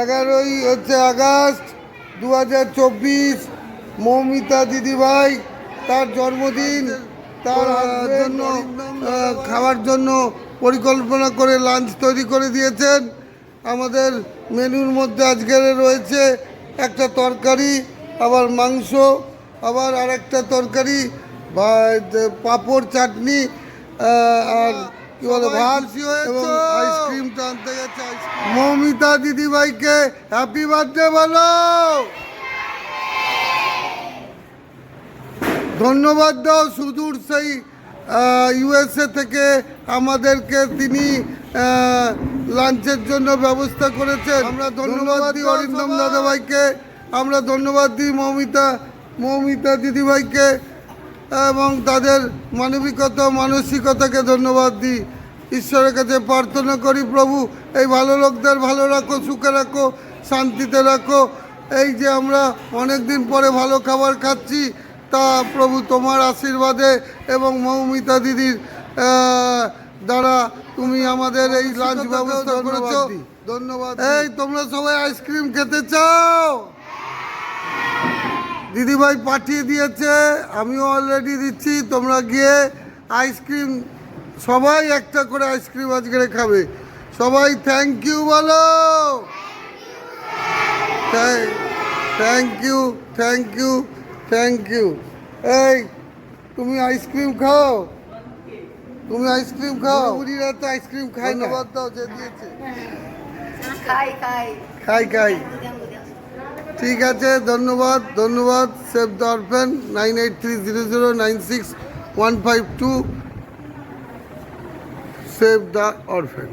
এগারোই হচ্ছে আগস্ট 2024, মৌমিতা দিদিভাই তার জন্মদিন, তার জন্য খাওয়ার জন্য পরিকল্পনা করে লাঞ্চ তৈরি করে দিয়েছেন। আমাদের মেনুর মধ্যে আজকের রয়েছে একটা তরকারি, আবার মাংস, আবার আরেকটা তরকারি, পাঁপড়, চাটনি, আর কি বলে ভাত এবং আইসক্রিমটা আনতে গেছে। মৌমিতা দিদিভাইকে হ্যাপি বার্থডে বলো। ধন্যবাদ দাও সুদূর সেই ইউএসএ থেকে আমাদেরকে তিনি লাঞ্চের জন্য ব্যবস্থা করেছেন। আমরা ধন্যবাদ দিই অরিন্দম দাদাভাইকে, আমরা ধন্যবাদ দিই মৌমিতা দিদিভাইকে এবং তাদের মানসিকতাকে ধন্যবাদ দিই। ঈশ্বরের কাছে প্রার্থনা করি, প্রভু এই ভালো লোকদের ভালো রাখো, সুখে রাখো, শান্তিতে রাখো। এই যে আমরা অনেক দিন পরে ভালো খাবার খাচ্ছি, তা প্রভু তোমার আশীর্বাদে এবং মৌমিতা দিদির দ্বারা তুমি আমাদের এই লাঞ্চ ব্যবস্থা করেছো, ধন্যবাদ। এই তোমরা সবাই আইসক্রিম খেতে চাও? দিদিভাই পাঠিয়ে দিয়েছে, আমিও অলরেডি দিচ্ছি। তোমরা গিয়ে আইসক্রিম, সবাই একটা করে আইসক্রিম আজকে খাবে। সবাই থ্যাংক ইউ বলো। Thank you, thank you, thank you. এই তুমি আইসক্রিম খাও, তুমি আইসক্রিম খাও। বুড়িরা তো আইসক্রিম খায় না। ধন্যবাদ দাও যে দিয়েছে। খাই। ঠিক আছে, ধন্যবাদ। Save the orphan 9830096152, save the orphan.